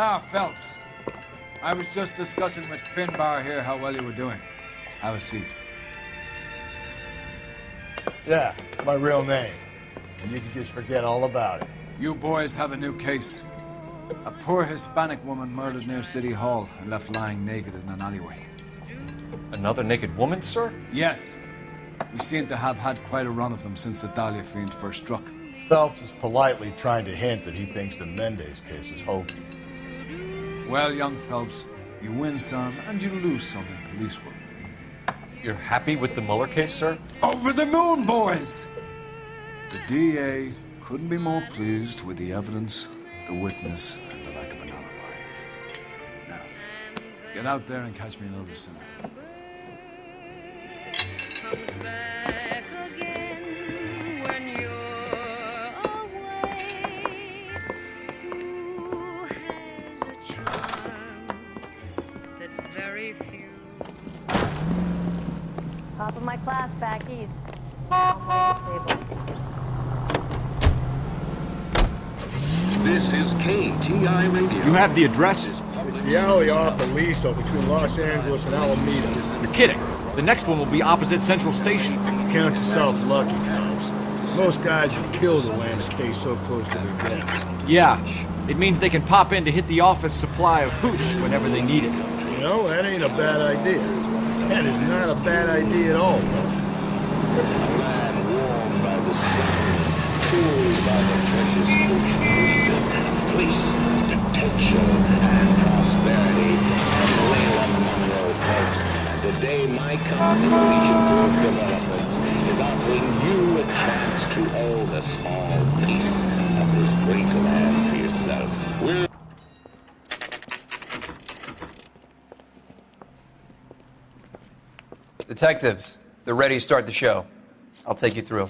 Ah, Phelps. I was just discussing with Finbar here how well you were doing. Have a seat. Yeah, my real name. And you can just forget all about it. You boys have a new case. A poor Hispanic woman murdered near City Hall and left lying naked in an alleyway. Another naked woman, sir? Yes. We seem to have had quite a run of them since the Dahlia fiend first struck. Phelps is politely trying to hint that he thinks the Mendez case is hokey. Well, young Phelps, you win some and you lose some in police work. You're happy with the Mueller case, sir? Over the moon, boys! The DA couldn't be more pleased with the evidence, the witness, and the lack of an alibi. Now, get out there and catch me another sinner. Back again when you're away. Who has a charm that very few. Top of my class, back east. This is KTI Radio. You have the address? It's the alley off Aliso between Los Angeles and Alameda. You're kidding. The next one will be opposite Central Station. Count yourself lucky, Phelps. Most guys would kill to land a case so close to their death. Yeah, it means they can pop in to hit the office supply of hooch whenever they need it. You know, that ain't a bad idea. That is not a bad idea at all, Phelps. Land warmed by the sun, cooled by the precious coach breezes, place of detention and prosperity on the Leyland Monroe coast. And today, my company, Legion Group Developments, is offering you a chance to own a small piece of this great land for yourself. We're Detectives, they're ready to start the show. I'll take you through.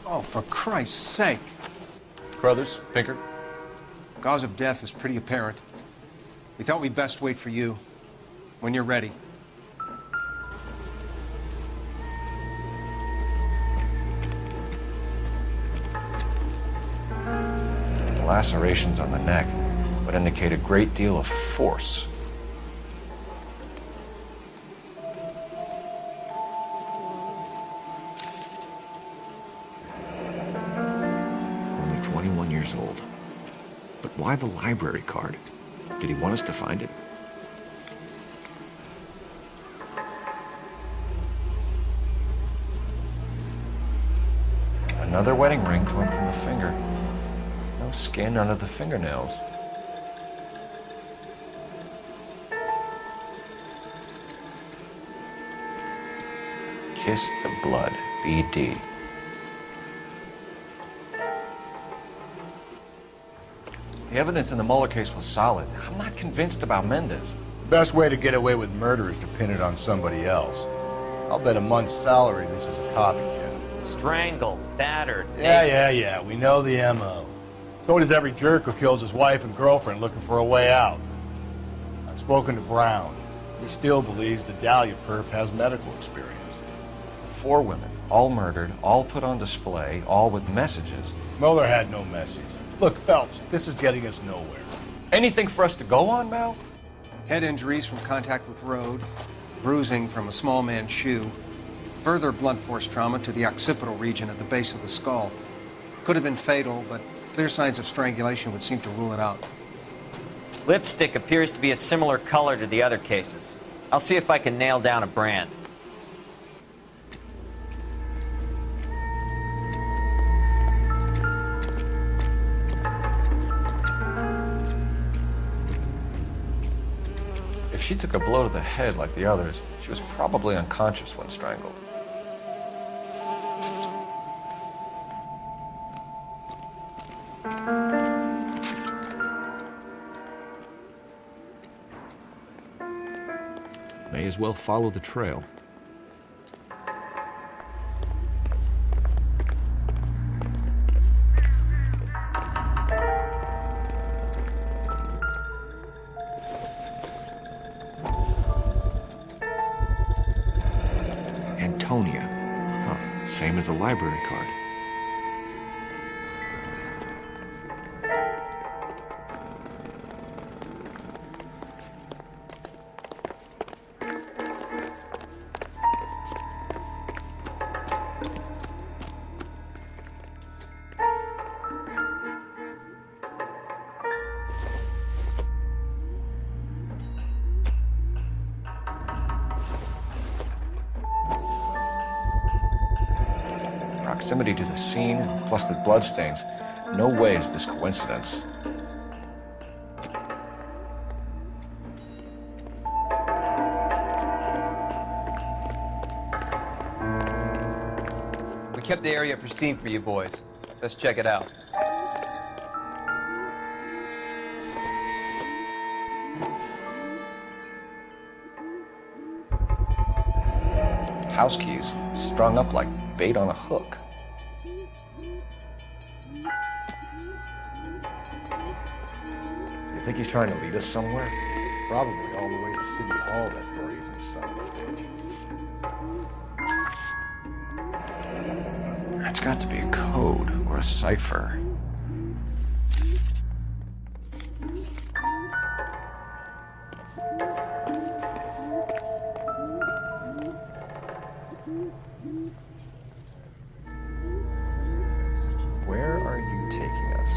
Oh, for Christ's sake. Brothers, Pinker? Cause of death is pretty apparent. We thought we'd best wait for you. When you're ready. The lacerations on the neck would indicate a great deal of force. Only 21 years old. But why the library card? Did he want us to find it? Another wedding ring torn from the finger. No skin under the fingernails. Kiss the blood, BD. The evidence in the Mueller case was solid. I'm not convinced about Mendez. The best way to get away with murder is to pin it on somebody else. I'll bet a month's salary this is a copycat. Strangled, battered. Yeah. We know the M.O. So does every jerk who kills his wife and girlfriend looking for a way out. I've spoken to Brown. He still believes the Dahlia perp has medical experience. 4 women, all murdered, all put on display, all with messages. Mueller had no message. Look, Phelps, this is getting us nowhere. Anything for us to go on, Mal? Head injuries from contact with road, bruising from a small man's shoe, further blunt force trauma to the occipital region at the base of the skull. Could have been fatal, but clear signs of strangulation would seem to rule it out. Lipstick appears to be a similar color to the other cases. I'll see if I can nail down a brand. If she took a blow to the head like the others, she was probably unconscious when strangled. May as well follow the trail. Antonia. Huh, same as the library card. Proximity to the scene, plus the bloodstains. No way is this coincidence. We kept the area pristine for you boys. Let's check it out. House keys, strung up like bait on a hook. You think he's trying to lead us somewhere? Probably all the way to City Hall, that brazen son of a bitch. That's got to be a code or a cipher. Where are you taking us?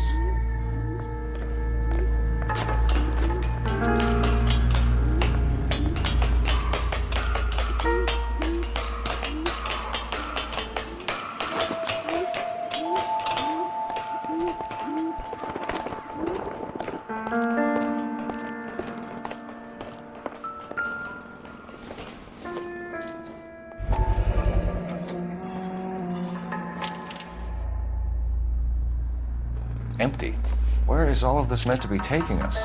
Empty. Where is all of this meant to be taking us?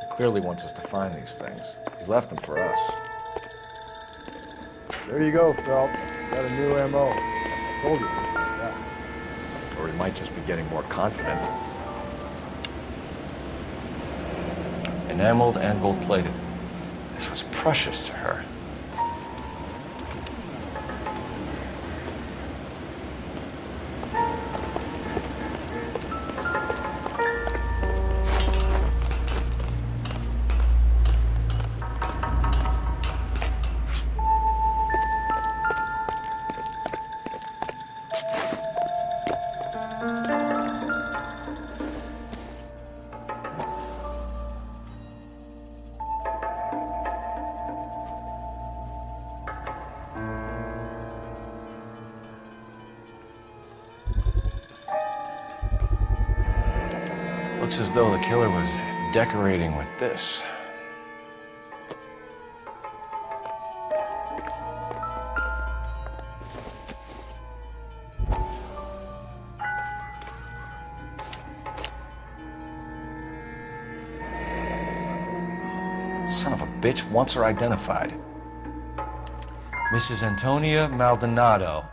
He clearly wants us to find these things. He's left them for us. There you go, Phelps. Got a new MO. I told you. Yeah. Or he might just be getting more confident. Enameled and gold-plated. This was precious to her. Looks as though the killer was decorating with this. Son of a bitch wants her identified. Mrs. Antonia Maldonado,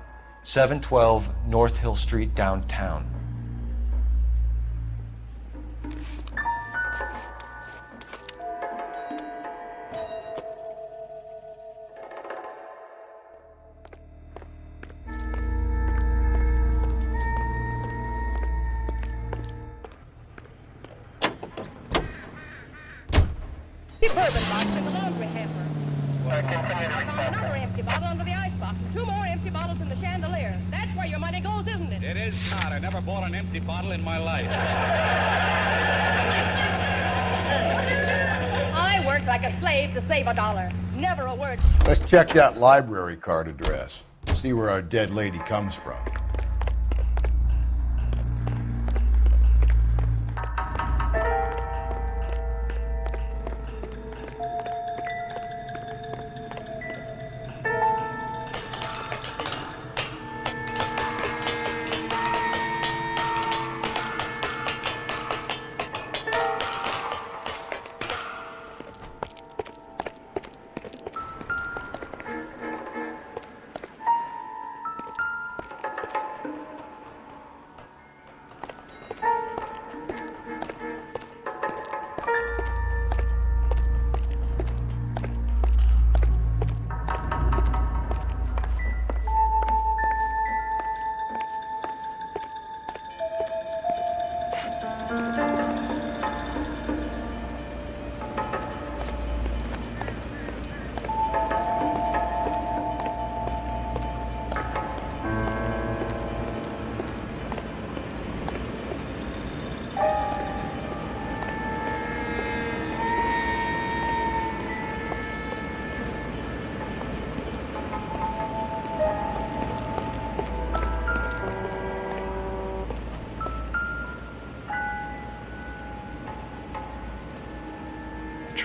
712 North Hill Street, downtown. The bourbon box in the laundry hamper. Another empty bottle under the icebox. 2 more empty bottles in the chandelier. That's where your money goes, isn't it? It is not. I never bought an empty bottle in my life. I worked like a slave to save $1. Never a word. Let's check that library card address. See where our dead lady comes from.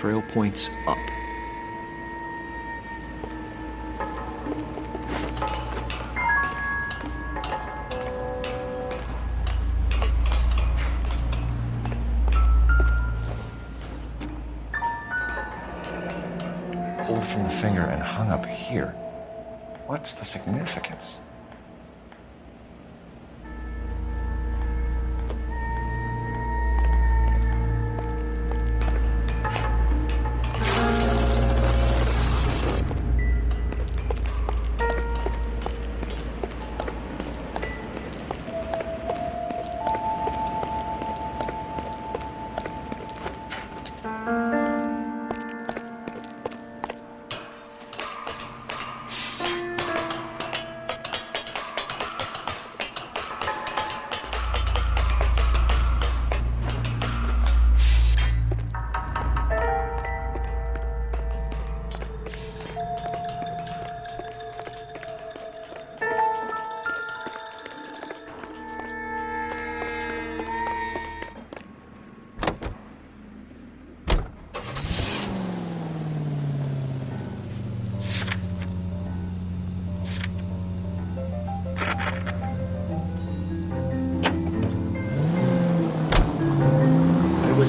trail points up. Pulled from the finger and hung up here. What's the significance?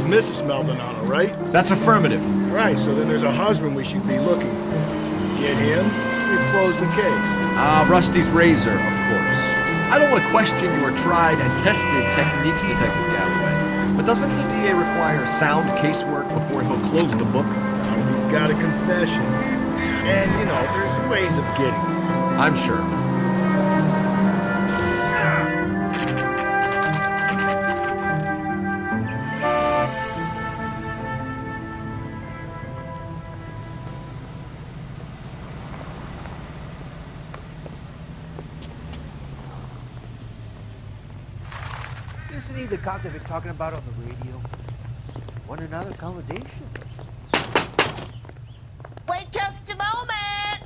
Mrs. Maldonado, right? That's affirmative. Right, so then there's a husband we should be looking for. Get him, we've closed the case. Rusty's razor, of course. I don't want to question your tried and tested techniques, Detective Galloway. But doesn't the DA require sound casework before he'll close the book? He's got a confession. And, you know, there's ways of getting it. I'm sure. Isn't he the cop they've been talking about on the radio? Want another accommodation? Wait just a moment!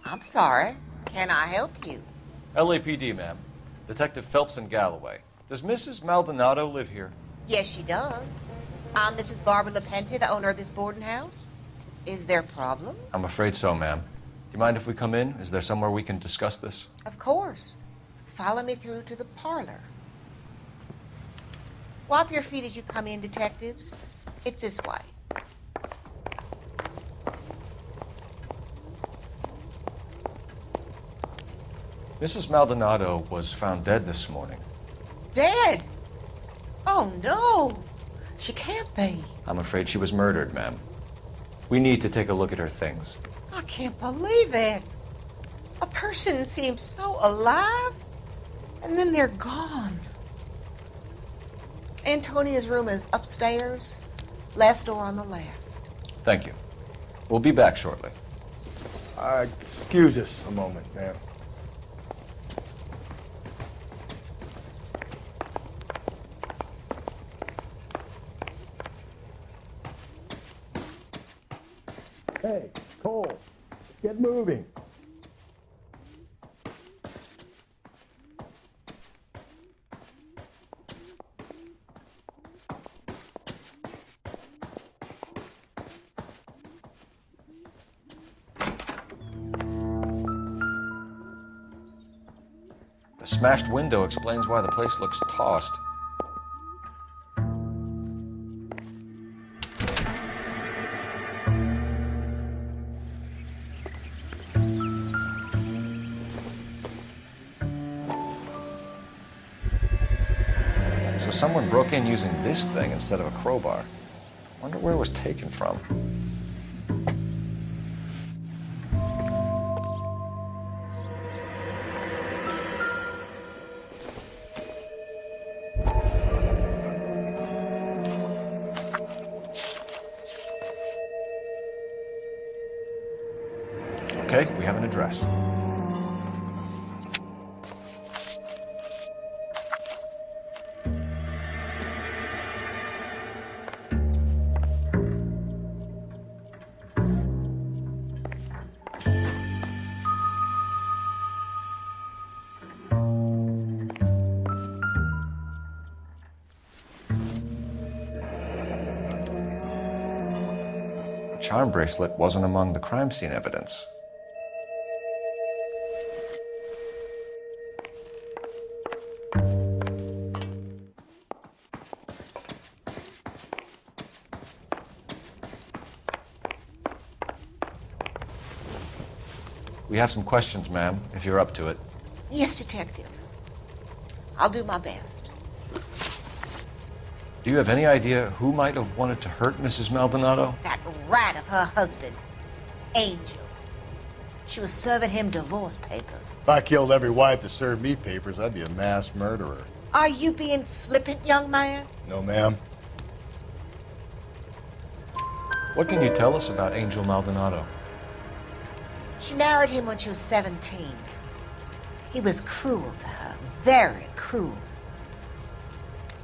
I'm sorry. Can I help you? LAPD, ma'am. Detective Phelps and Galloway. Does Mrs. Maldonado live here? Yes, she does. I'm Mrs. Barbara LaPente, the owner of this boarding house. Is there a problem? I'm afraid so, ma'am. Do you mind if we come in? Is there somewhere we can discuss this? Of course. Follow me through to the parlor. Wipe your feet as you come in, detectives. It's this way. Mrs. Maldonado was found dead this morning. Dead? Oh, no. She can't be. I'm afraid she was murdered, ma'am. We need to take a look at her things. I can't believe it. A person seems so alive, and then they're gone. Antonia's room is upstairs, last door on the left. Thank you. We'll be back shortly. Excuse us a moment, ma'am. Hey, Cole, get moving. The smashed window explains why the place looks tossed. So someone broke in using this thing instead of a crowbar. Wonder where it was taken from. Okay, we have an address. charm bracelet wasn't among the crime scene evidence. We have some questions, ma'am, if you're up to it. Yes, Detective. I'll do my best. Do you have any idea who might have wanted to hurt Mrs. Maldonado? That rat of her husband, Angel. She was serving him divorce papers. If I killed every wife that served me papers, I'd be a mass murderer. Are you being flippant, young man? No, ma'am. What can you tell us about Angel Maldonado? She married him when she was 17. He was cruel to her, very cruel.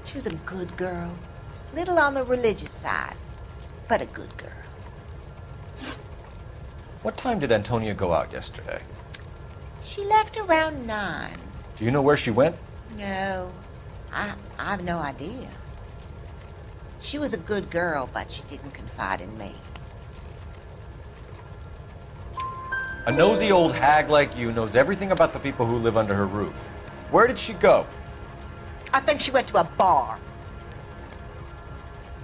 She was a good girl, little on the religious side, but a good girl. What time did Antonia go out yesterday? She left around 9. Do you know where she went? No, I have no idea. She was a good girl, but she didn't confide in me. A nosy old hag like you knows everything about the people who live under her roof. Where did she go? I think she went to a bar.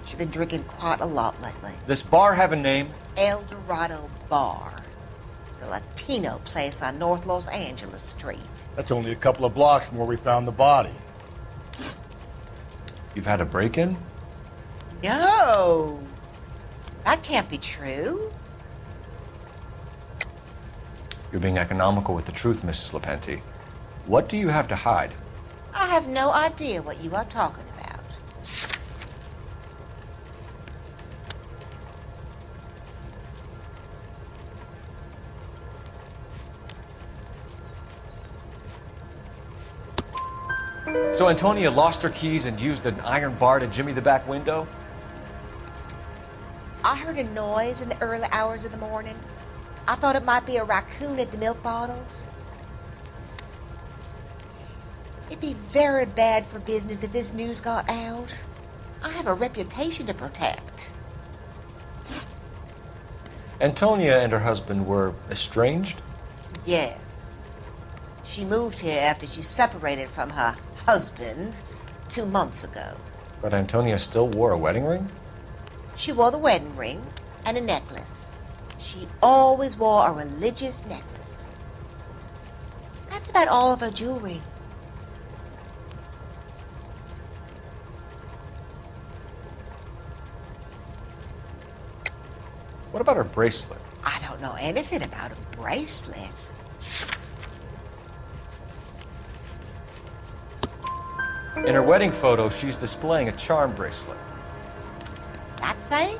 She's been drinking quite a lot lately. This bar have a name? El Dorado Bar. It's a Latino place on North Los Angeles Street. That's only a couple of blocks from where we found the body. You've had a break-in? No! That can't be true. You're being economical with the truth, Mrs. Lepenti. What do you have to hide? I have no idea what you are talking about. So Antonia lost her keys and used an iron bar to jimmy the back window? I heard a noise in the early hours of the morning. I thought it might be a raccoon at the milk bottles. It'd be very bad for business if this news got out. I have a reputation to protect. Antonia and her husband were estranged? Yes. She moved here after she separated from her husband 2 months ago. But Antonia still wore a wedding ring? She wore the wedding ring and a necklace. She always wore a religious necklace. That's about all of her jewelry. What about her bracelet? I don't know anything about a bracelet. In her wedding photo, she's displaying a charm bracelet. That thing?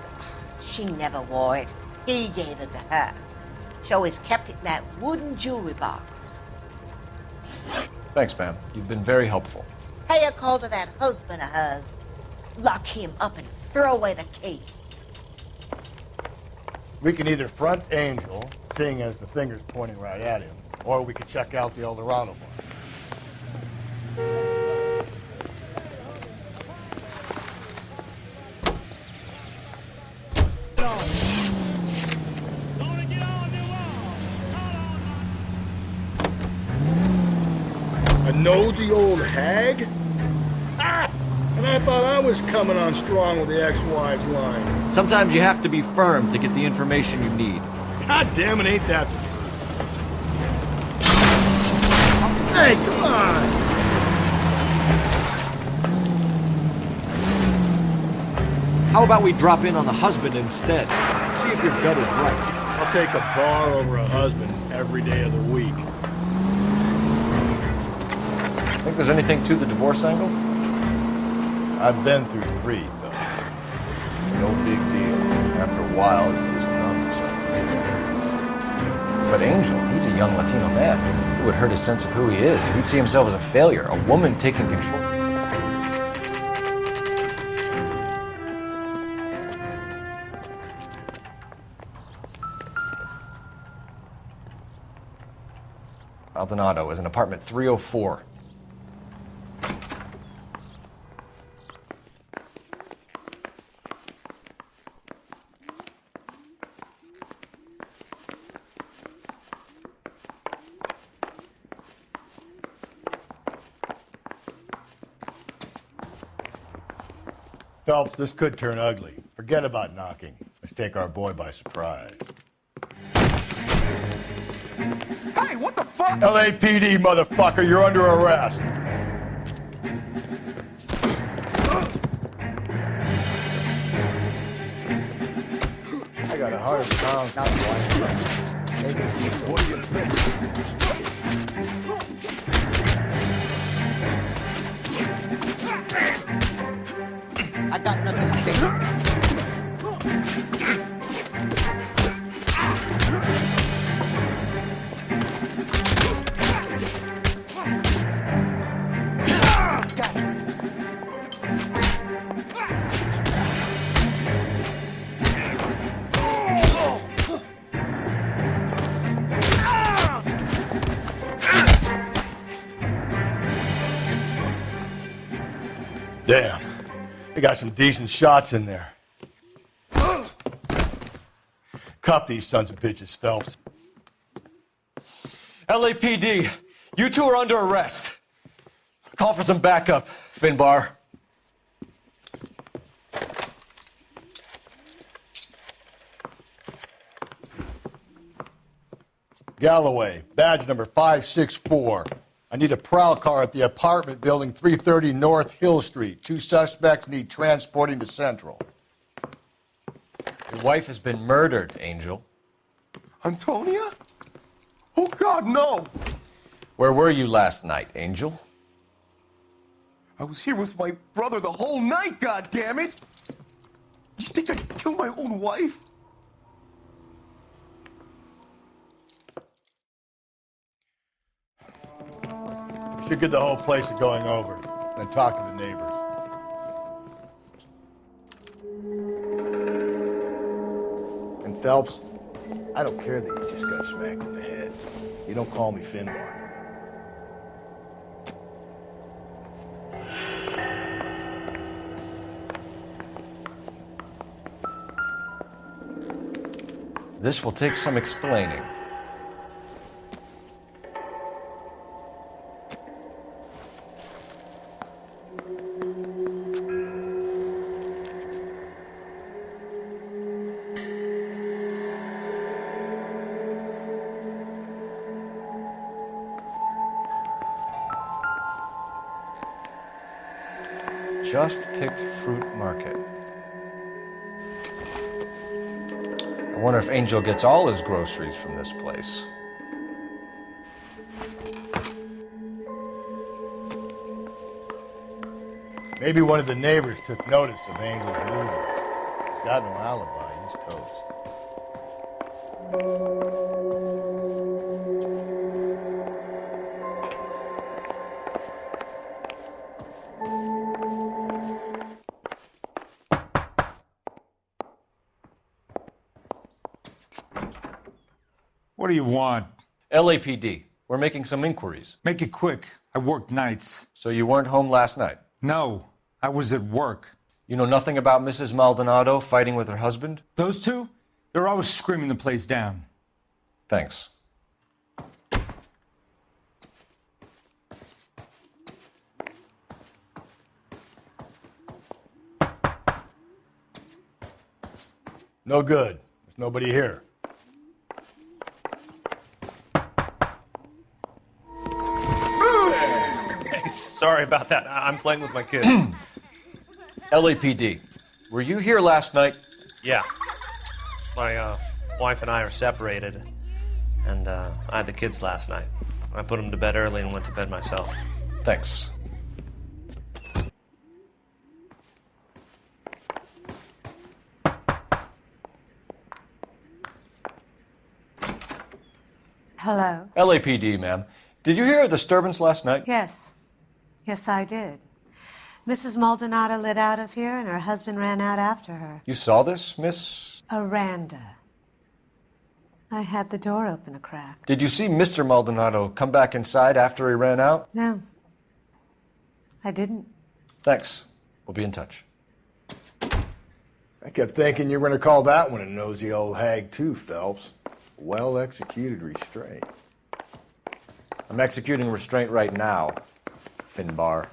She never wore it. He gave it to her. She always kept it in that wooden jewelry box. Thanks, ma'am. You've been very helpful. Pay a call to that husband of hers. Lock him up and throw away the key. We can either front Angel, seeing as the finger's pointing right at him, or we could check out the El Dorado bar. A nosy old hag? Ah! And I thought I was coming on strong with the ex-wife line. Sometimes you have to be firm to get the information you need. God damn it, ain't that the truth? Hey, come on! How about we drop in on the husband instead? See if your gut is right. I'll take a bar over a husband every day of the week. Think there's anything to the divorce angle? I've been through 3, though. No big deal. After a while, it was numbers. But Angel, he's a young Latino man. It would hurt his sense of who he is. He'd see himself as a failure, a woman taking control. Maldonado is in apartment 304. Phelps, this could turn ugly. Forget about knocking. Let's take our boy by surprise. Hey, what the fuck? LAPD, motherfucker, you're under arrest. I got 100 pounds. Not what do you think? I got nothing to say. Damn. We got some decent shots in there. Cuff these sons of bitches, Phelps. LAPD, you two are under arrest. Call for some backup, Finbar. Galloway, badge number 564. I need a prowl car at the apartment building 330 North Hill Street. 2 suspects need transporting to Central. Your wife has been murdered, Angel. Antonia? Oh, God, no! Where were you last night, Angel? I was here with my brother the whole night, goddammit! You think I'd kill my own wife? We should get the whole place to going over, then talk to the neighbors. And Phelps, I don't care that you just got smacked in the head. You don't call me Finbar. This will take some explaining. Just picked fruit market. I wonder if Angel gets all his groceries from this place. Maybe one of the neighbors took notice of Angel's movements. He's got no alibi. He's toast. What do you want? LAPD. We're making some inquiries. Make it quick. I work nights. So you weren't home last night? No, I was at work. You know nothing about Mrs. Maldonado fighting with her husband? Those two? They're always screaming the place down. Thanks. No good. There's nobody here. Hey, sorry about that. I'm playing with my kids. LAPD, were you here last night? Yeah. My wife and I are separated, and I had the kids last night. I put them to bed early and went to bed myself. Thanks. Hello? LAPD, ma'am. Did you hear a disturbance last night? Yes. Yes, I did. Mrs. Maldonado lit out of here, and her husband ran out after her. You saw this, Miss? Aranda. I had the door open a crack. Did you see Mr. Maldonado come back inside after he ran out? No. I didn't. Thanks. We'll be in touch. I kept thinking you were going to call that one a nosy old hag too, Phelps. Well-executed restraint. I'm executing restraint right now, Finbar.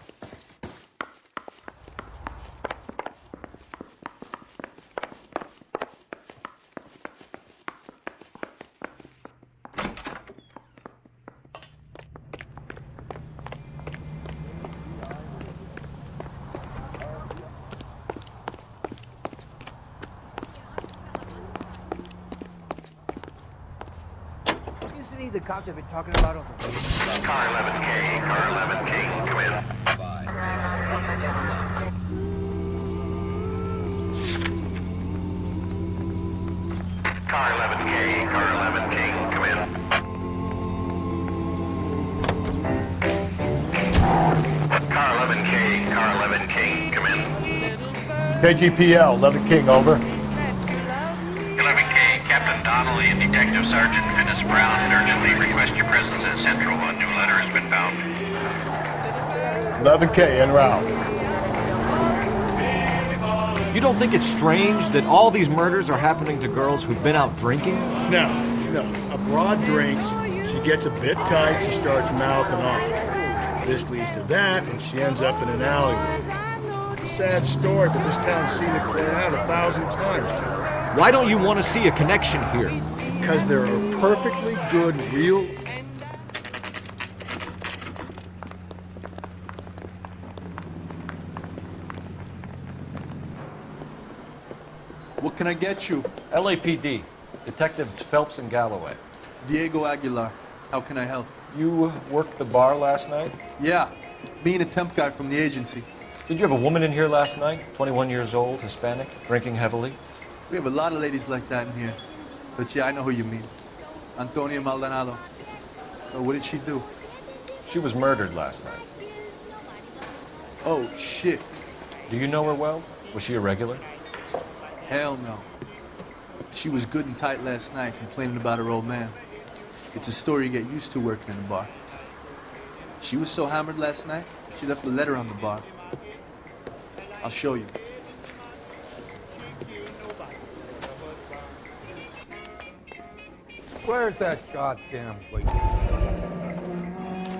the cops have been talking about on the radio? Car 11K, Car 11K, come in. Car 11K, Car 11K, come in. Car 11K, Car 11K, come in. KGPL, 11 King, over. 11K, Captain Donnelly and Detective Sergeant Finis Brown urgently request your presence at Central. A new letter has been found. 11K, en route. You don't think it's strange that all these murders are happening to girls who've been out drinking? No. A broad drinks, she gets a bit tight, she starts mouthing off. This leads to that, and she ends up in an alleyway. Sad story, but this town's seen it play out 1,000 times. Why don't you want to see a connection here? Because there are perfectly good, real... What can I get you? LAPD. Detectives Phelps and Galloway. Diego Aguilar. How can I help? You worked the bar last night? Yeah. Me and a temp guy from the agency. Did you have a woman in here last night? 21 years old, Hispanic, drinking heavily? We have a lot of ladies like that in here. But yeah, I know who you mean. Antonia Maldonado. So what did she do? She was murdered last night. Oh, shit. Do you know her well? Was she a regular? Hell no. She was good and tight last night, complaining about her old man. It's a story you get used to working in a bar. She was so hammered last night, she left a letter on the bar. I'll show you. Where's that goddamn waitress?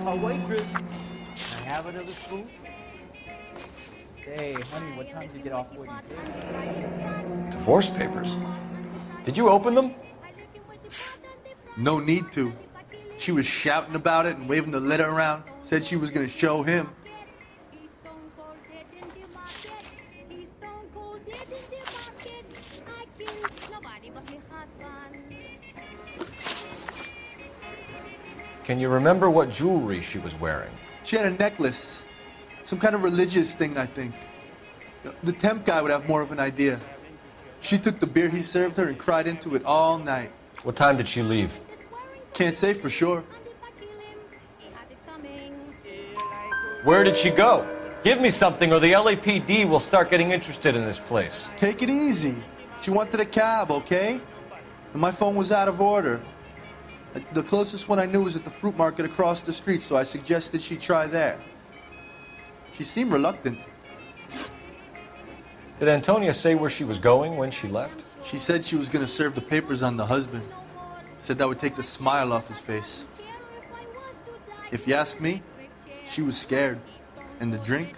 A waitress. Can I have another spoon? Say, honey, what time did you get off waiting table? Divorce papers. Did you open them? No need to. She was shouting about it and waving the letter around. Said she was gonna show him. Can you remember what jewelry she was wearing? She had a necklace. Some kind of religious thing, I think. The temp guy would have more of an idea. She took the beer he served her and cried into it all night. What time did she leave? Can't say for sure. Where did she go? Give me something or the LAPD will start getting interested in this place. Take it easy. She wanted a cab, okay? And my phone was out of order. The closest one I knew was at the fruit market across the street, so I suggested she try there. She seemed reluctant. Did Antonia say where she was going when she left? She said she was going to serve the papers on the husband. Said that would take the smile off his face. If you ask me, she was scared. And the drink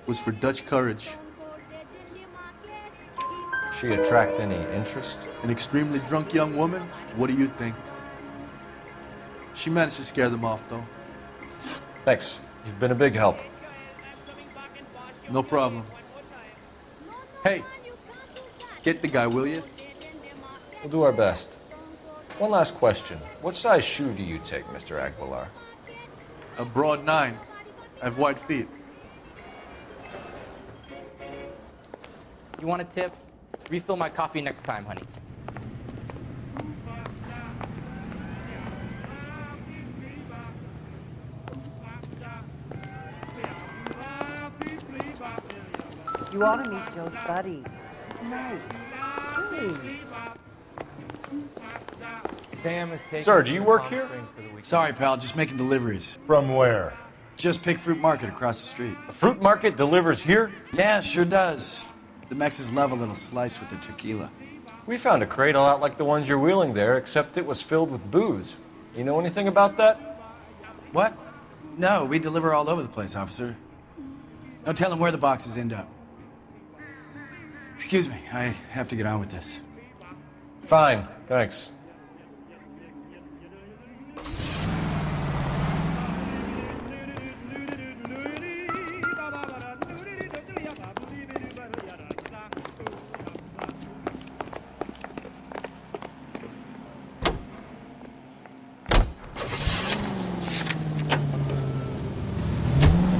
was for Dutch courage. She attract any interest? An extremely drunk young woman? What do you think? She managed to scare them off, though. Thanks. You've been a big help. No problem. Hey, get the guy, will you? We'll do our best. One last question. What size shoe do you take, Mr. Aguilar? A broad 9. I have wide feet. You want a tip? Refill my coffee next time, honey. You ought to meet Joe's buddy. Nice. Hey. Sam is taking Sir, do you work here? Sorry, pal, just making deliveries. From where? Just pick fruit market across the street. A fruit market delivers here? Yeah, sure does. The Mexes love a little slice with their tequila. We found a crate a lot like the ones you're wheeling there, except it was filled with booze. You know anything about that? What? No, we deliver all over the place, officer. No telling where the boxes end up. Excuse me, I have to get on with this. Fine, thanks.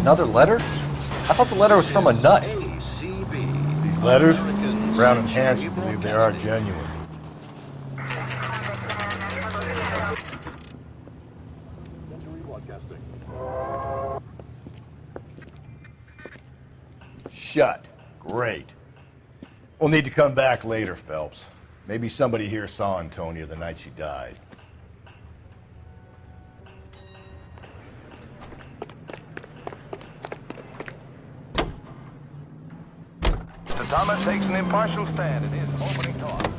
Another letter? I thought the letter was from a nut. These letters, Brown and Hanson believe they are genuine. Shut. Great. We'll need to come back later, Phelps. Maybe somebody here saw Antonia the night she died. Mr. Thomas takes an impartial stand in his opening talk.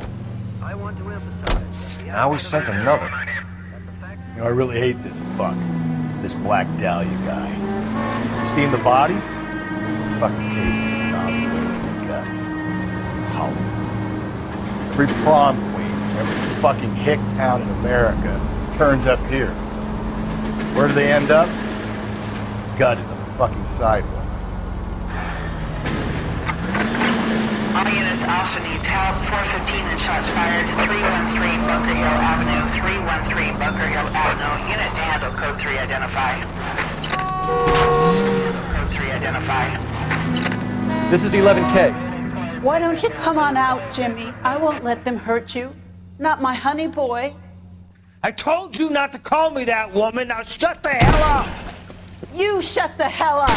I want to emphasize that Now we sent another. You know, I really hate this fuck. This Black Dahlia guy. You seen the body? Fucking case just nozzled into the guts. Hollow. Every prom queen, every fucking hick town in America turns up here. Where do they end up? Gutted on the fucking sidewalk. All units also needs help. 415 and shots fired. 313 Bunker Hill Avenue. 313 Bunker Hill Avenue. Unit to handle code 3 identify. Code 3 identify. This is 11K. Why don't you come on out, Jimmy? I won't let them hurt you. Not my honey boy. I told you not to call me that, woman. Now shut the hell up. You shut the hell up.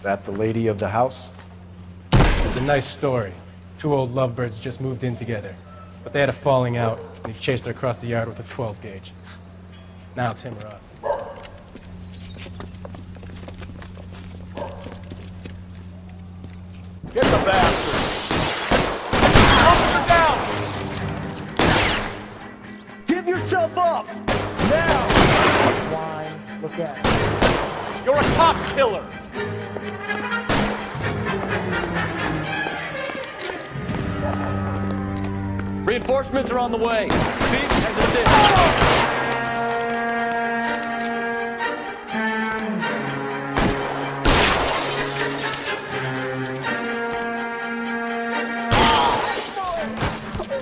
That the lady of the house? It's a nice story. Two old lovebirds just moved in together. But they had a falling out, and he chased her across the yard with a 12 gauge. Now it's him or us. Get the bastard! Give yourself up! Now! Wine, look at it. You're a cop killer! Reinforcements are on the way. Cease and desist.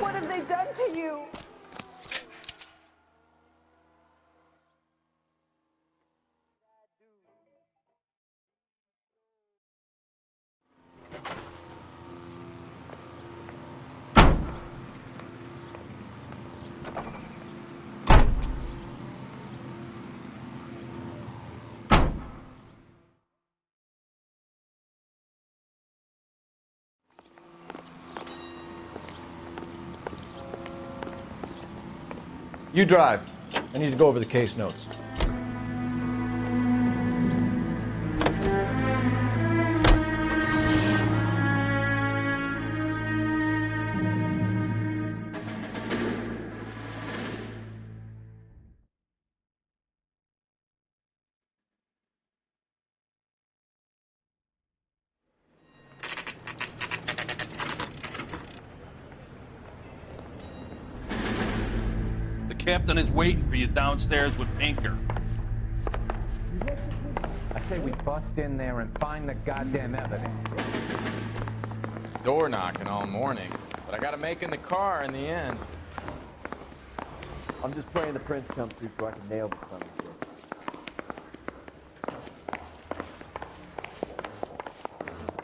What have they done to you? You drive. I need to go over the case notes. The captain is waiting for you downstairs with Pinker. I say we bust in there and find the goddamn evidence. It's door knocking all morning, but I gotta make in the car in the end. I'm just praying the prince comes through so I can nail the son of a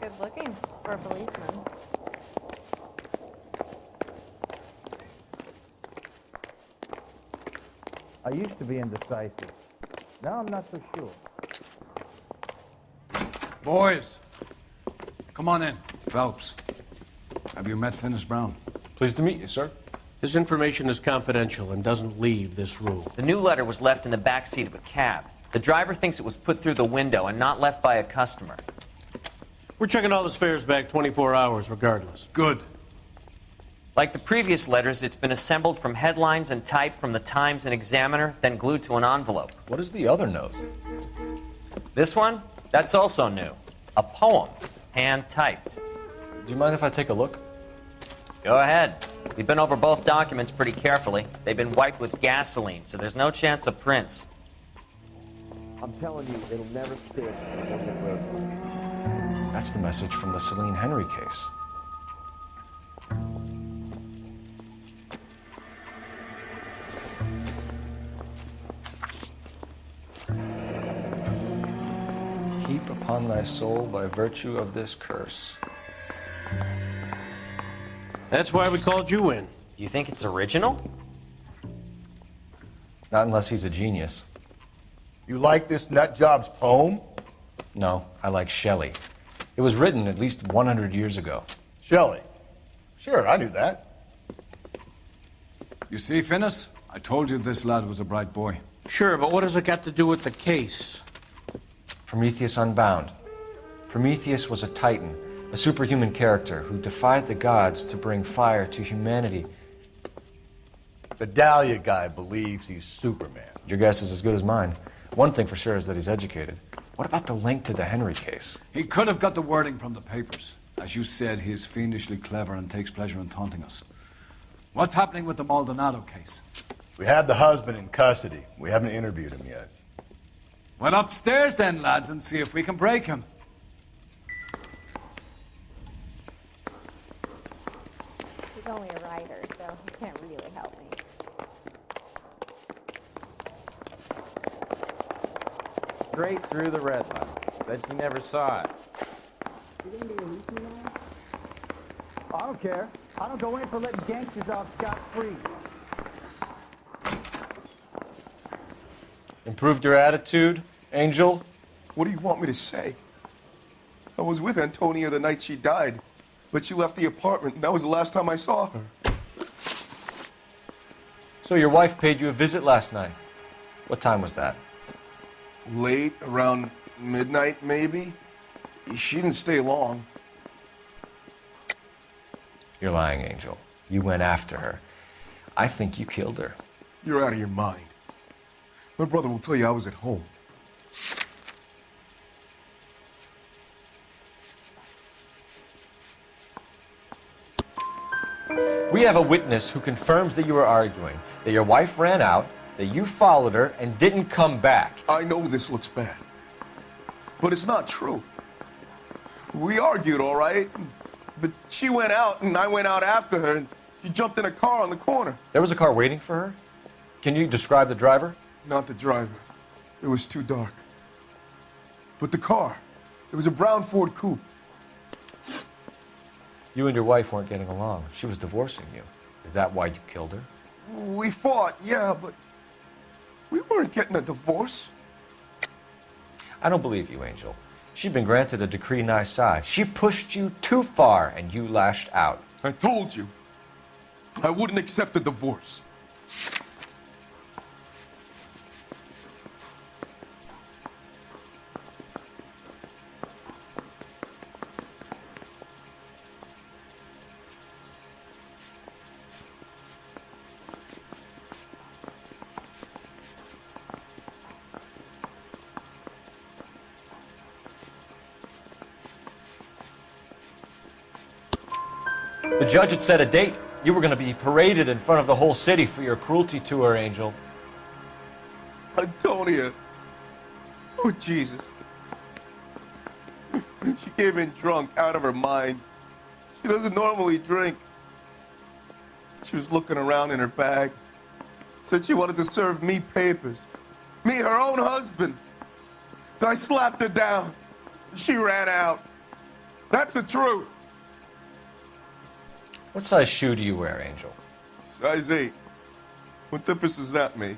bitch. Good looking for a policeman. I used to be indecisive. Now I'm not so sure. Boys, come on in. Phelps, have you met Finis Brown? Pleased to meet you, sir. This information is confidential and doesn't leave this room. The new letter was left in the back seat of a cab. The driver thinks it was put through the window and not left by a customer. We're checking all his fares back 24 hours regardless. Good. Like the previous letters, it's been assembled from headlines and typed from the Times and Examiner, then glued to an envelope. What is the other note? This one? That's also new. A poem, hand-typed. Do you mind if I take a look? Go ahead. We've been over both documents pretty carefully. They've been wiped with gasoline, so there's no chance of prints. I'm telling you, it'll never stick. That's the message from the Celine Henry case. upon thy soul by virtue of this curse. That's why we called you in. You think it's original? Not unless he's a genius. You like this nutjob's poem? No, I like Shelley. It was written at least 100 years ago. Shelley? Sure, I knew that. You see, Finnis? I told you this lad was a bright boy. Sure, but what has it got to do with the case? Prometheus Unbound. Prometheus was a titan, a superhuman character who defied the gods to bring fire to humanity. The Dahlia guy believes he's Superman. Your guess is as good as mine. One thing for sure is that he's educated. What about the link to the Henry case? He could have got the wording from the papers. As you said, he is fiendishly clever and takes pleasure in taunting us. What's happening with the Maldonado case? We have the husband in custody. We haven't interviewed him yet. Well, upstairs then, lads, and see if we can break him. He's only a writer, so he can't really help me. Straight through the red light. Said she never saw it. I don't care. I don't go in for letting gangsters off scot-free. Improved your attitude, Angel? What do you want me to say? I was with Antonia the night she died, but she left the apartment, and that was the last time I saw her. So your wife paid you a visit last night. What time was that? Late, around midnight, maybe? She didn't stay long. You're lying, Angel. You went after her. I think you killed her. You're out of your mind. My brother will tell you I was at home. We have a witness who confirms that you were arguing, that your wife ran out, that you followed her, and didn't come back. I know this looks bad, but it's not true. We argued, all right, but she went out, and I went out after her, and she jumped in a car on the corner. There was a car waiting for her? Can you describe the driver? Not the driver. It was too dark. But the car, it was a brown Ford coupe. You and your wife weren't getting along. She was divorcing you. Is that why you killed her? We fought, yeah, but we weren't getting a divorce. I don't believe you, Angel. She'd been granted a decree nisi. She pushed you too far, and you lashed out. I told you, I wouldn't accept a divorce. The judge had set a date. You were going to be paraded in front of the whole city for your cruelty to her, Angel. Antonia. Oh, Jesus. She came in drunk, out of her mind. She doesn't normally drink. She was looking around in her bag. Said she wanted to serve me papers. Me, her own husband. So I slapped her down. She ran out. That's the truth. What size shoe do you wear, Angel? Size 8. What difference does that make?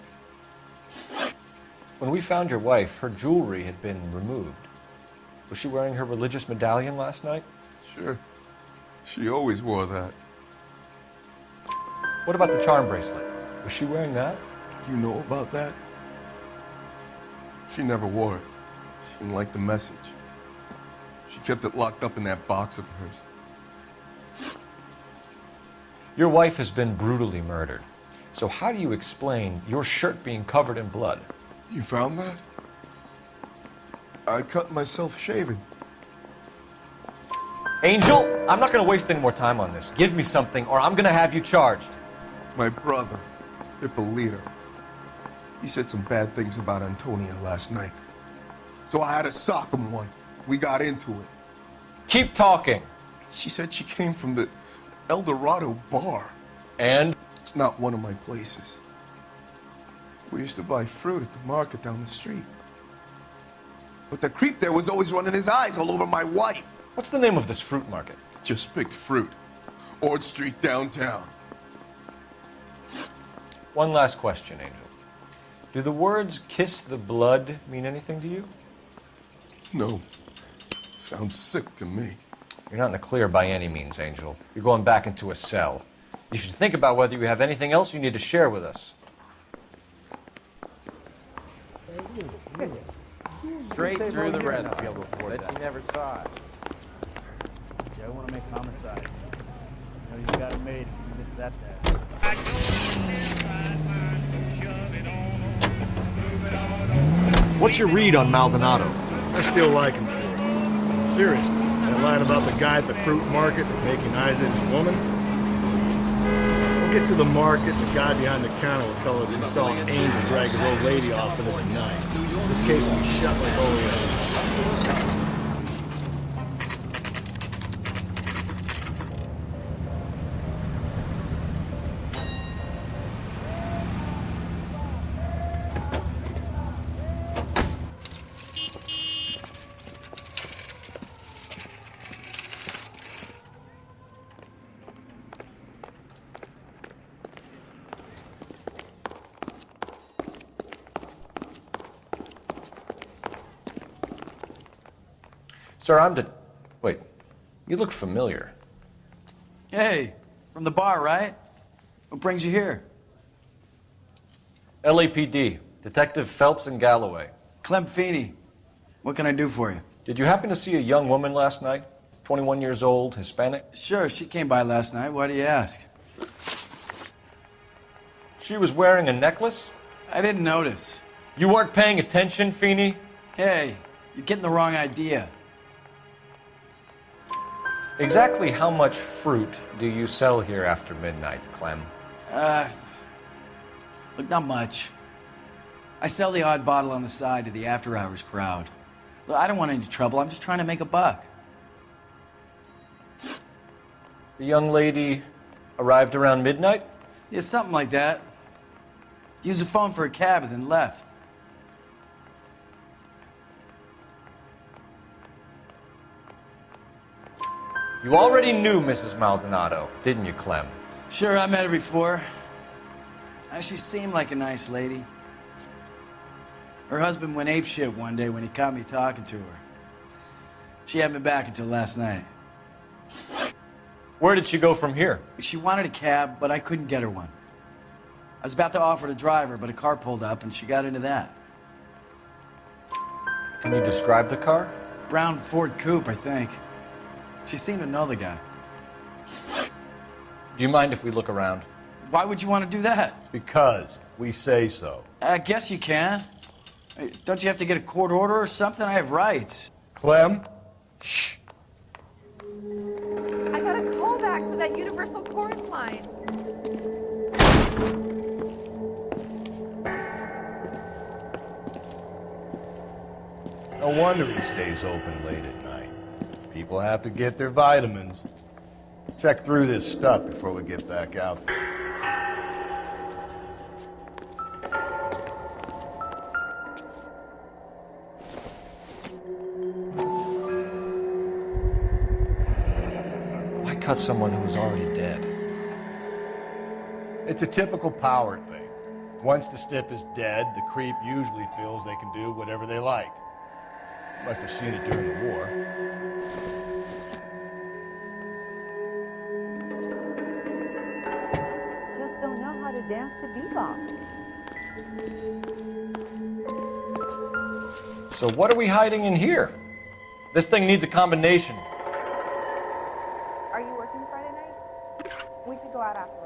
When we found your wife, her jewelry had been removed. Was she wearing her religious medallion last night? Sure. She always wore that. What about the charm bracelet? Was she wearing that? You know about that? She never wore it. She didn't like the message. She kept it locked up in that box of hers. Your wife has been brutally murdered. So how do you explain your shirt being covered in blood? You found that? I cut myself shaving. Angel, I'm not going to waste any more time on this. Give me something or I'm going to have you charged. My brother, Ippolito, he said some bad things about Antonia last night. So I had to sock him one. We got into it. Keep talking. She said she came from the El Dorado bar. And? It's not one of my places. We used to buy fruit at the market down the street. But the creep there was always running his eyes all over my wife. What's the name of this fruit market? Just picked fruit. Ord Street downtown. One last question, Angel. Do the words kiss the blood mean anything to you? No. Sounds sick to me. You're not in the clear by any means, Angel. You're going back into a cell. You should think about whether you have anything else you need to share with us. Straight through the red field. Said she never saw it. Yeah, I want to make homicide. You know, he's got it made if you can get that there. What's your read on Maldonado? I still like him for it. Seriously, that line about the guy at the fruit market making eyes at his woman? We'll get to the market, the guy behind the counter will tell us he saw Angel drag his old lady off into the night. This case will be shut like Oreo. Sir, Wait, you look familiar. Hey, from the bar, right? What brings you here? LAPD, Detective Phelps and Galloway. Clem Feeney. What can I do for you? Did you happen to see a young woman last night? 21 years old, Hispanic? Sure, she came by last night. Why do you ask? She was wearing a necklace? I didn't notice. You weren't paying attention, Feeney? Hey, you're getting the wrong idea. Exactly how much fruit do you sell here after midnight, Clem? Look, not much. I sell the odd bottle on the side to the after-hours crowd. Look, I don't want any trouble. I'm just trying to make a buck. The young lady arrived around midnight? Yeah, something like that. Used the phone for a cab and then left. You already knew Mrs. Maldonado, didn't you, Clem? Sure, I met her before. She seemed like a nice lady. Her husband went apeshit one day when he caught me talking to her. She hadn't been back until last night. Where did she go from here? She wanted a cab, but I couldn't get her one. I was about to offer to drive her, but a car pulled up and she got into that. Can you describe the car? Brown Ford Coupe, I think. She seemed to know the guy. Do you mind if we look around? Why would you want to do that? Because we say so. I guess you can. Don't you have to get a court order or something? I have rights. Clem? Shh. I got a call back for that universal chorus line. No wonder he stays open late at night. People have to get their vitamins. Check through this stuff before we get back out there. Why cut someone who's already dead? It's a typical power thing. Once the stiff is dead, the creep usually feels they can do whatever they like. Must have seen it during the war. Just don't know how to dance to bebop. So what are we hiding in here? This thing needs a combination. Are you working Friday night? We should go out afterwards.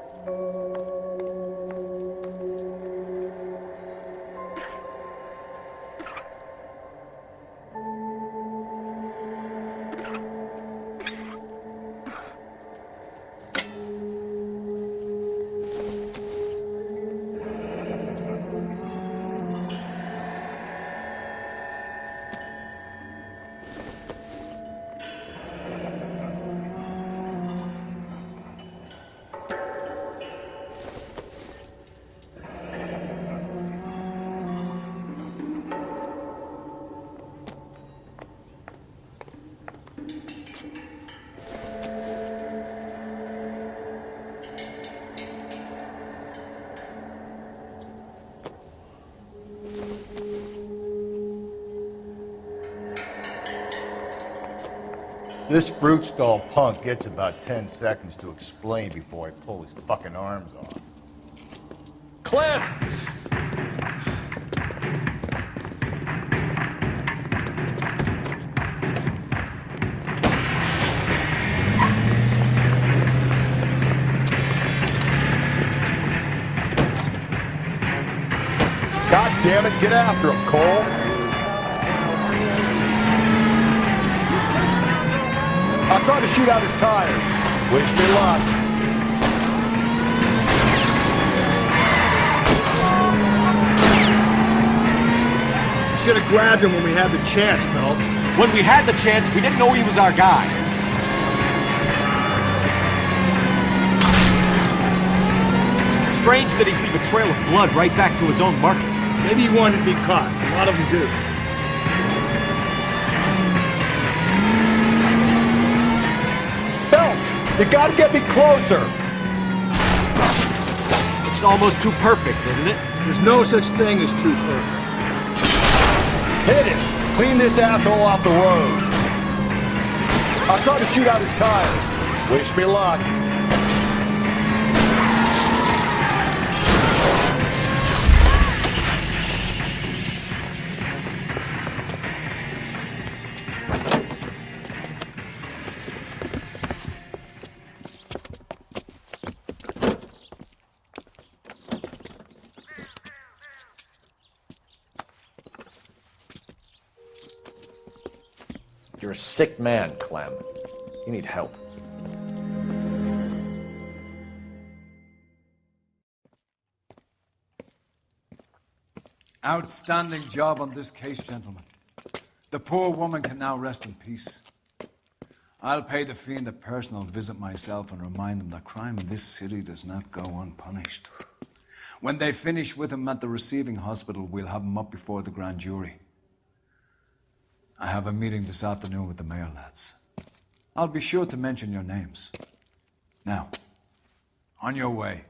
This fruit stall punk gets about 10 seconds to explain before I pull his fucking arms off. Clem! God damn it, get after him, Cole! I'll try to shoot out his tires. Wish me luck. Should have grabbed him when we had the chance, Belt. When we had the chance, we didn't know he was our guy. Strange that he'd leave a trail of blood right back to his own market. Maybe he wanted to be caught. A lot of them do. Belt, you gotta get me closer. It's almost too perfect, isn't it? There's no such thing as too perfect. Hit it! Clean this asshole off the road. I'll try to shoot out his tires. Wish me luck. You're a sick man, Clem. You need help. Outstanding job on this case, gentlemen. The poor woman can now rest in peace. I'll pay the fiend a personal visit myself and remind him that crime in this city does not go unpunished. When they finish with him at the receiving hospital, we'll have him up before the grand jury. I have a meeting this afternoon with the mayor lads. I'll be sure to mention your names. Now, on your way.